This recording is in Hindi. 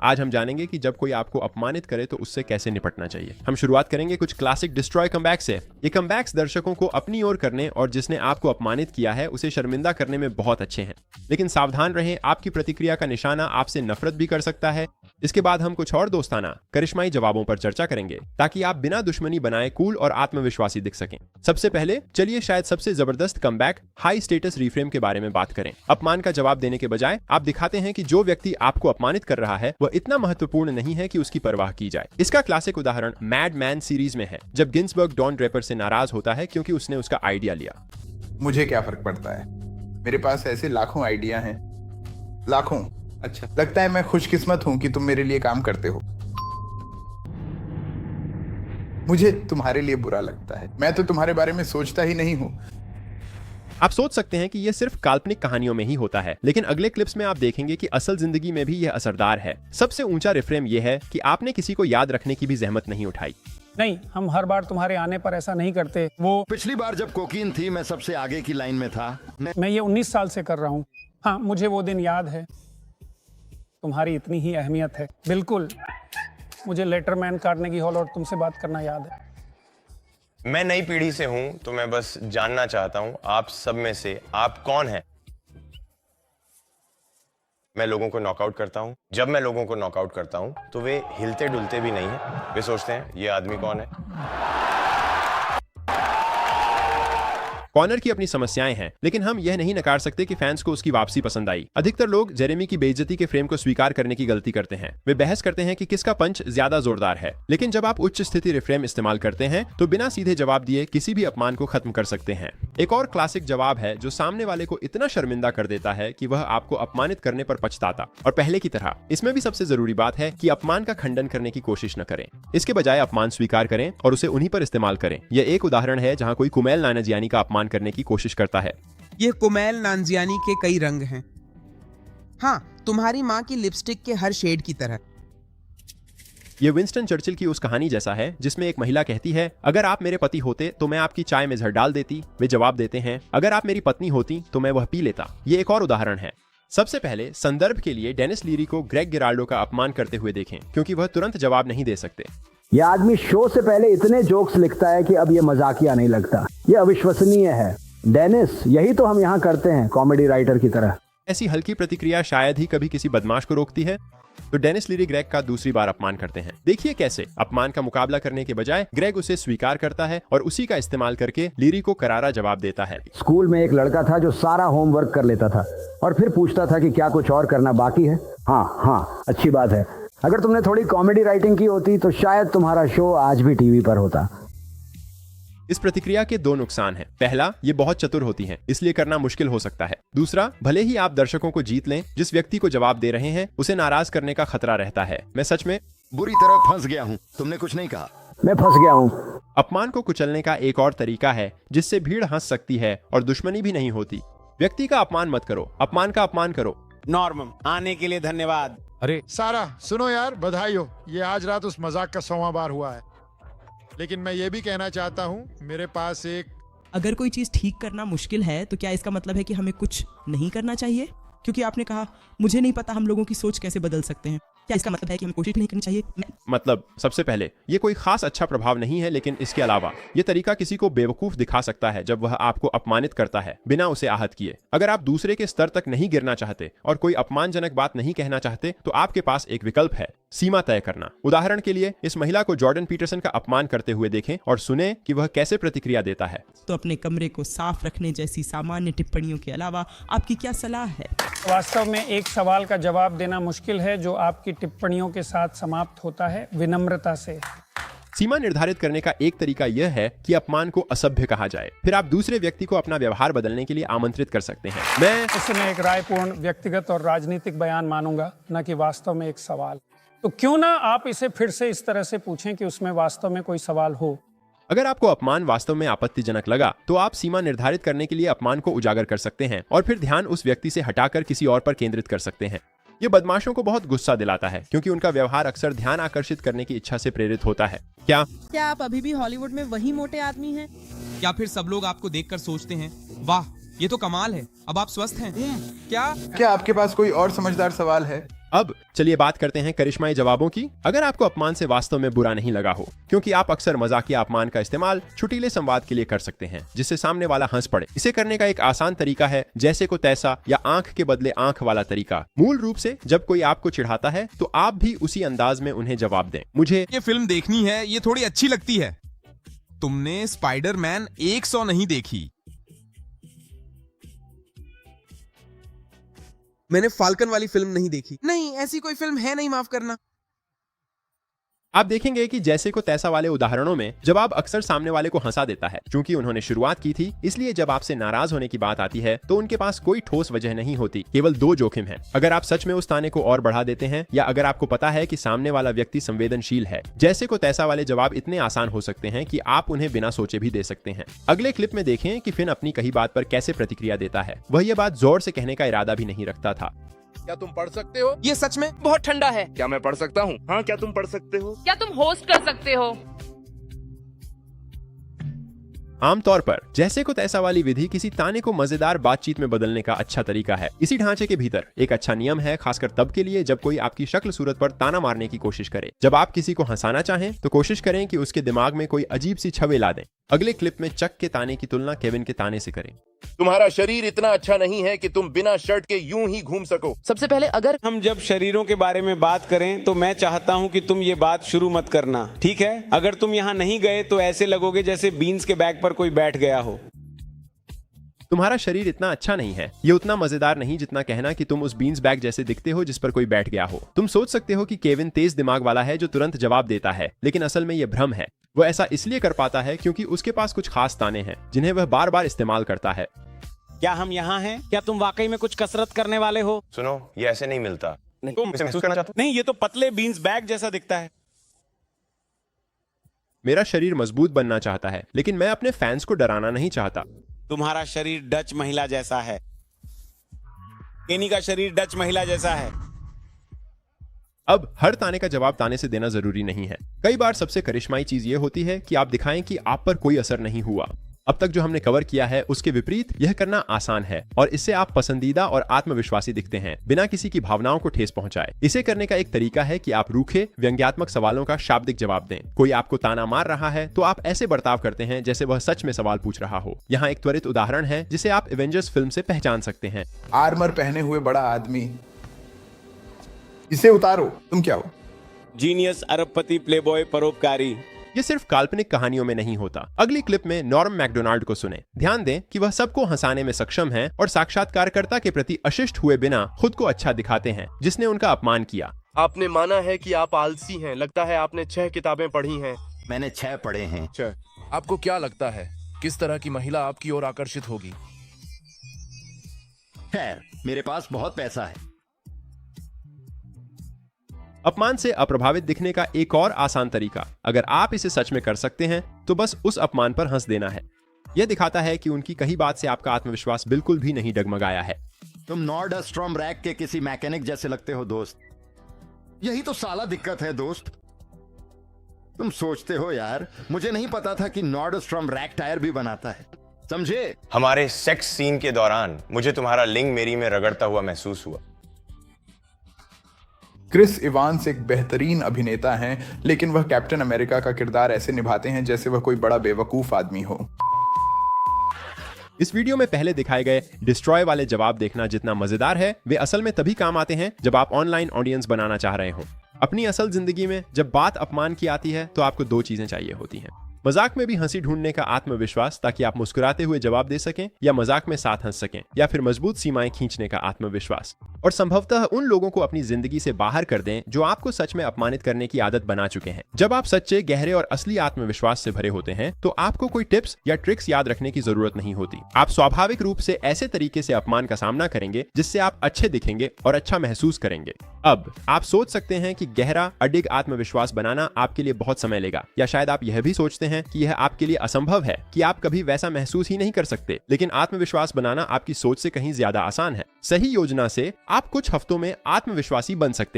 आज हम जानेंगे कि जब कोई आपको अपमानित करे तो उससे कैसे निपटना चाहिए। हम शुरुआत करेंगे कुछ क्लासिक डिस्ट्रॉय कमबैक से। ये कमबैक्स दर्शकों को अपनी ओर करने और जिसने आपको अपमानित किया है उसे शर्मिंदा करने में बहुत अच्छे हैं, लेकिन सावधान रहें, आपकी प्रतिक्रिया का निशाना आपसे नफरत भी कर सकता है। इसके बाद हम कुछ और दोस्ताना करिश्माई जवाबों पर चर्चा करेंगे ताकि आप बिना दुश्मनी बनाए कूल और आत्मविश्वासी दिख सकें। सबसे पहले चलिए शायद सबसे जबरदस्त कमबैक हाई स्टेटस रिफ्रेम के बारे में बात करें। अपमान का जवाब देने के बजाय आप दिखाते हैं कि जो व्यक्ति आपको अपमानित कर रहा है वह इतना महत्वपूर्ण नहीं है कि उसकी परवाह की जाए। इसका क्लासिक उदाहरण मैड मैन सीरीज में है, जब गिन्सबर्ग डॉन ड्रेपर से नाराज होता है क्योंकि उसने उसका आइडिया लिया। मुझे क्या फर्क पड़ता है, मेरे पास ऐसे लाखों आइडिया हैं, लाखों। अच्छा, लगता है मैं खुशकिस्मत हूं कि तुम मेरे लिए काम करते हो। मुझे तुम्हारे लिए बुरा लगता है, मैं तो तुम्हारे बारे में सोचता ही नहीं हूं। आप सोच सकते हैं कि यह सिर्फ काल्पनिक कहानियों में ही होता है, लेकिन अगले क्लिप्स में आप देखेंगे कि असल जिंदगी में भी यह असरदार है। सबसे ऊंचा रिफ्रेम यह है कि आपने किसी को याद रखने की भी जहमत नहीं उठाई। नहीं, हम हर बार तुम्हारे आने पर ऐसा नहीं करते। वो पिछली बार जब कोकीन थी मैं सबसे आगे की लाइन में था। मैं ये 19 साल से कर रहा हूँ। हाँ, मुझे वो दिन याद है। तुम्हारी इतनी ही अहमियत है। बिल्कुल, मुझे लेटरमैन, कार्नेगी हॉल और तुमसे बात करना याद है। मैं नई पीढ़ी से हूं तो मैं बस जानना चाहता हूं आप सब में से आप कौन हैं। मैं लोगों को नॉकआउट करता हूं। जब मैं लोगों को नॉकआउट करता हूं तो वे हिलते डुलते भी नहीं हैं। वे सोचते हैं ये आदमी कौन है। कॉनर की अपनी समस्याएं हैं, लेकिन हम यह नहीं नकार सकते कि फैंस को उसकी वापसी पसंद आई। अधिकतर लोग जेरेमी की बेइज्जती के फ्रेम को स्वीकार करने की गलती करते हैं। वे बहस करते हैं कि किसका पंच ज्यादा जोरदार है, लेकिन जब आप उच्च स्थिति रिफ्रेम इस्तेमाल करते हैं तो बिना सीधे जवाब दिए किसी भी अपमान को खत्म कर सकते हैं। एक और क्लासिक जवाब है जो सामने वाले को इतना शर्मिंदा कर देता है कि वह आपको अपमानित करने पर पछताता। और पहले की तरह इसमें भी सबसे जरूरी बात है कि अपमान का खंडन करने की कोशिश न करें। इसके बजाय अपमान स्वीकार करें और उसे उन्हीं पर इस्तेमाल करें। यह एक उदाहरण है जहां कोई कुमैल नानजियानी का अपमान करने की कोशिश करता है। ये कुमैल नानजियानी के कई रंग हैं। हाँ, तुम्हारी माँ की लिपस्टिक के हर शेड की तरह। ये विंस्टन चर्चिल की उस कहानी जैसा है जिसमें एक महिला कहती है, अगर आप मेरे पति होते तो मैं आपकी चाय में जहर डाल देती। वे जवाब देते हैं, अगर आप मेरी पत्नी होती तो मैं वह पी लेता। ये एक और उदाहरण है। सबसे पहले संदर्भ के लिए डेनिस लीरी को ग्रेग गिराल्डो का अपमान करते हुए देखें, क्योंकि वह तुरंत जवाब नहीं दे सकते। ये आदमी शो से पहले इतने जोक्स लिखता है कि अब ये मजाकिया नहीं लगता। ये अविश्वसनीय है। डेनिस, यही तो हम यहाँ करते हैं, कॉमेडी राइटर की तरह। ऐसी हल्की प्रतिक्रिया शायद ही कभी किसी बदमाश को रोकती है। तो डेनिस लीरी ग्रेग का दूसरी बार अपमान करते हैं। देखिए कैसे अपमान का मुकाबला करने के बजाय ग्रेग उसे स्वीकार करता है और उसी का इस्तेमाल करके लीरी को करारा जवाब देता है। स्कूल में एक लड़का था जो सारा होमवर्क कर लेता था और फिर पूछता था कि क्या कुछ और करना बाकी है। हाँ, अच्छी बात है। अगर तुमने थोड़ी कॉमेडी राइटिंग की होती तो शायद तुम्हारा शो आज भी टीवी पर होता। इस प्रतिक्रिया के दो नुकसान हैं। पहला, ये बहुत चतुर होती हैं, इसलिए करना मुश्किल हो सकता है। दूसरा, भले ही आप दर्शकों को जीत लें, जिस व्यक्ति को जवाब दे रहे हैं उसे नाराज करने का खतरा रहता है। मैं सच में बुरी तरह फंस गया हूँ। तुमने कुछ नहीं कहा। मैं फंस गया हूँ। अपमान को कुचलने का एक और तरीका है जिससे भीड़ हंस सकती है और दुश्मनी भी नहीं होती। व्यक्ति का अपमान मत करो, अपमान का अपमान करो। नॉर्मन, आने के लिए धन्यवाद। अरे सारा, सुनो यार, बधाई हो। ये आज रात उस मजाक का 100वां बार हुआ है। लेकिन मैं ये भी कहना चाहता हूँ, मेरे पास एक। अगर कोई चीज ठीक करना मुश्किल है तो क्या इसका मतलब है कि हमें कुछ नहीं करना चाहिए? क्योंकि आपने कहा मुझे नहीं पता हम लोगों की सोच कैसे बदल सकते हैं। क्या इसका मतलब है कि हमें कोशिश नहीं करनी चाहिए? मतलब सबसे पहले ये कोई खास अच्छा प्रभाव नहीं है, लेकिन इसके अलावा ये तरीका किसी को बेवकूफ दिखा सकता है जब वह आपको अपमानित करता है बिना उसे आहत किए। अगर आप दूसरे के स्तर तक नहीं गिरना चाहते और कोई अपमानजनक बात नहीं कहना चाहते तो आपके पास एक विकल्प है, सीमा तय करना। उदाहरण के लिए इस महिला को जॉर्डन पीटरसन का अपमान करते हुए देखें और सुने कि वह कैसे प्रतिक्रिया देता है। तो अपने कमरे को साफ रखने जैसी सामान्य टिप्पणियों के अलावा आपकी क्या सलाह है? वास्तव में एक सवाल का जवाब देना मुश्किल है जो आपकी टिप्पणियों के साथ समाप्त होता है, विनम्रता से। सीमा निर्धारित करने का एक तरीका यह है कि अपमान को असभ्य कहा जाए। फिर आप दूसरे व्यक्ति को अपना व्यवहार बदलने के लिए आमंत्रित कर सकते हैं। मैं एक रायपूर्ण व्यक्तिगत और राजनीतिक बयान मानूंगा, न कि वास्तव में एक सवाल। तो क्यों ना आप इसे फिर से इस तरह से पूछें कि उसमें वास्तव में कोई सवाल हो। अगर आपको अपमान वास्तव में आपत्तिजनक लगा तो आप सीमा निर्धारित करने के लिए अपमान को उजागर कर सकते हैं और फिर ध्यान उस व्यक्ति से हटाकर किसी और पर केंद्रित कर सकते हैं। ये बदमाशों को बहुत गुस्सा दिलाता है क्योंकि उनका व्यवहार अक्सर ध्यान आकर्षित करने की इच्छा से प्रेरित होता है। क्या आप अभी भी हॉलीवुड में वही मोटे आदमी हैं? या फिर सब लोग आपको देखकर सोचते हैं, वाह ये तो कमाल है, अब आप स्वस्थ हैं? क्या आपके पास कोई और समझदार सवाल है? अब चलिए बात करते हैं करिश्माई जवाबों की। अगर आपको अपमान से वास्तव में बुरा नहीं लगा हो, क्योंकि आप अक्सर मजाकिया अपमान का इस्तेमाल छुटीले संवाद के लिए कर सकते हैं जिससे सामने वाला हंस पड़े। इसे करने का एक आसान तरीका है जैसे को तैसा या आंख के बदले आंख वाला तरीका। मूल रूप से जब कोई आपको चिढ़ाता है तो आप भी उसी अंदाज में उन्हें जवाब दें। मुझे ये फिल्म देखनी है, ये थोड़ी अच्छी लगती है। तुमने स्पाइडरमैन 100 नहीं देखी। मैंने फाल्कन वाली फिल्म नहीं देखी। नहीं, ऐसी कोई फिल्म है नहीं, माफ करना। आप देखेंगे कि जैसे को तैसा वाले उदाहरणों में जवाब अक्सर सामने वाले को हंसा देता है। चूंकि उन्होंने शुरुआत की थी, इसलिए जब आपसे नाराज होने की बात आती है तो उनके पास कोई ठोस वजह नहीं होती, केवल दो जोखिम है। अगर आप सच में उस ताने को और बढ़ा देते हैं या अगर आपको पता है कि सामने वाला व्यक्ति संवेदनशील है। जैसे को तैसा वाले जवाब इतने आसान हो सकते हैं कि आप उन्हें बिना सोचे भी दे सकते हैं। अगले क्लिप में देखें कि फिन अपनी कही बात पर कैसे प्रतिक्रिया देता है। वह यह बात जोर से कहने का इरादा भी नहीं रखता था। क्या तुम पढ़ सकते हो? ये सच में बहुत ठंडा है। क्या मैं पढ़ सकता हूँ? हाँ, क्या तुम पढ़ सकते हो? क्या तुम होस्ट कर सकते हो? आमतौर पर जैसे को तैसा वाली विधि किसी ताने को मजेदार बातचीत में बदलने का अच्छा तरीका है। इसी ढांचे के भीतर एक अच्छा नियम है, खासकर तब के लिए जब कोई आपकी शक्ल सूरत पर ताना मारने की कोशिश करे। जब आप किसी को हंसाना चाहें तो कोशिश करें कि उसके दिमाग में कोई अजीब सी छवि ला दें। अगले क्लिप में चक के ताने की तुलना केविन के ताने से करें। तुम्हारा शरीर इतना अच्छा नहीं है कि तुम बिना शर्ट के यूं ही घूम सको। सबसे पहले अगर हम जब शरीरों के बारे में बात करें तो मैं चाहता हूं कि तुम ये बात शुरू मत करना, ठीक है? अगर तुम यहाँ नहीं गए तो ऐसे लगोगे जैसे बीन्स के बैग पर कोई बैठ गया हो। तुम्हारा शरीर इतना अच्छा नहीं है, ये उतना मजेदार नहीं जितना कहना कि तुम उस बीन्स बैग जैसे दिखते हो जिस पर कोई बैठ गया हो। तुम सोच सकते हो कि केविन तेज दिमाग वाला है जो तुरंत जवाब देता है, लेकिन असल में यह भ्रम है। वो ऐसा इसलिए कर पाता है क्योंकि उसके पास कुछ खास ताने हैं जिन्हें वह बार बार इस्तेमाल करता है। क्या हम यहाँ हैं? क्या तुम वाकई में कुछ कसरत करने वाले हो? सुनो, ये ऐसे नहीं मिलता। तुम इसे महसूस करना चाहते हो? नहीं, ये तो पतले बीन्स बैग जैसा दिखता है। मेरा शरीर मजबूत बनना चाहता है, लेकिन मैं अपने फैंस को डराना नहीं चाहता। तुम्हारा शरीर डच महिला जैसा है। केनी का शरीर डच महिला जैसा है। अब हर ताने का जवाब ताने से देना जरूरी नहीं है। कई बार सबसे करिश्माई चीज ये होती है कि आप दिखाएं कि आप पर कोई असर नहीं हुआ। अब तक जो हमने कवर किया है उसके विपरीत यह करना आसान है और इससे आप पसंदीदा और आत्मविश्वासी दिखते हैं बिना किसी की भावनाओं को ठेस पहुंचाए। इसे करने का एक तरीका है कि आप रूखे व्यंग्यात्मक सवालों का शाब्दिक जवाब दें। कोई आपको ताना मार रहा है तो आप ऐसे बर्ताव करते हैं जैसे वह सच में सवाल पूछ रहा हो। यहाँ एक त्वरित उदाहरण है जिसे आप एवेंजर्स फिल्म से पहचान सकते हैं। आर्मर पहने हुए बड़ा आदमी, इसे उतारो, तुम क्या हो? जीनियस, अरबपति, प्लेबॉय, परोपकारी। ये सिर्फ काल्पनिक कहानियों में नहीं होता। अगली क्लिप में नॉर्म मैकडोनाल्ड को सुने। ध्यान दें कि वह सबको हंसाने में सक्षम हैं और साक्षात्कारकर्ता के प्रति अशिष्ट हुए बिना खुद को अच्छा दिखाते हैं जिसने उनका अपमान किया। आपने माना है कि आप आलसी हैं। लगता है आपने 6 किताबें पढ़ी हैं। मैंने 6 पढ़े हैं। 6। आपको क्या लगता है किस तरह की महिला आपकी ओर आकर्षित होगी? खैर, मेरे पास बहुत पैसा है। अपमान से अप्रभावित दिखने का एक और आसान तरीका, अगर आप इसे सच में कर सकते हैं तो बस उस अपमान पर हंस देना है। यह दिखाता है कि उनकी कही बात से आपका आत्मविश्वास बिल्कुल भी नहीं डगमगाया है। तुम नॉर्डस्ट्रॉम रैक के किसी मैकेनिक जैसे लगते हो दोस्त। यही तो साला दिक्कत है दोस्त। तुम सोचते हो यार, मुझे नहीं पता था कि नॉर्डस्ट्रॉम रैक टायर भी बनाता है, समझे? हमारे सेक्स सीन के दौरान मुझे तुम्हारा लिंग मेरी में रगड़ता हुआ महसूस हुआ। क्रिस इवांस एक बेहतरीन अभिनेता हैं, लेकिन वह कैप्टन अमेरिका का किरदार ऐसे निभाते हैं जैसे वह कोई बड़ा बेवकूफ आदमी हो। इस वीडियो में पहले दिखाए गए डिस्ट्रॉय वाले जवाब देखना जितना मजेदार है, वे असल में तभी काम आते हैं जब आप ऑनलाइन ऑडियंस बनाना चाह रहे हो। अपनी असल जिंदगी में जब बात अपमान की आती है तो आपको 2 चीजें चाहिए होती हैं। मजाक में भी हंसी ढूंढने का आत्मविश्वास ताकि आप मुस्कुराते हुए जवाब दे सकें या मजाक में साथ हंस सकें, या फिर मजबूत सीमाएं खींचने का आत्मविश्वास। और संभवतः उन लोगों को अपनी जिंदगी से बाहर कर दें जो आपको सच में अपमानित करने की आदत बना चुके हैं। जब आप सच्चे, गहरे और असली आत्मविश्वास से भरे होते हैं तो आपको कोई टिप्स या ट्रिक्स याद रखने की जरूरत नहीं होती। आप स्वाभाविक रूप से ऐसे तरीके से अपमान का सामना करेंगे जिससे आप अच्छे दिखेंगे और अच्छा महसूस करेंगे। अब आप सोच सकते हैं कि गहरा, अडिग आत्मविश्वास बनाना आपके लिए बहुत समय लेगा, या शायद आप यह भी सोचते हैं कि यह आपके लिए असंभव है, कि आप कभी वैसा महसूस ही नहीं कर सकते। लेकिन आत्मविश्वास बनाना आपकी सोच से कहीं ज्यादा आसान है। सही योजना से आप कुछ हफ्तों में आत्मविश्वासी बन सकते हैं।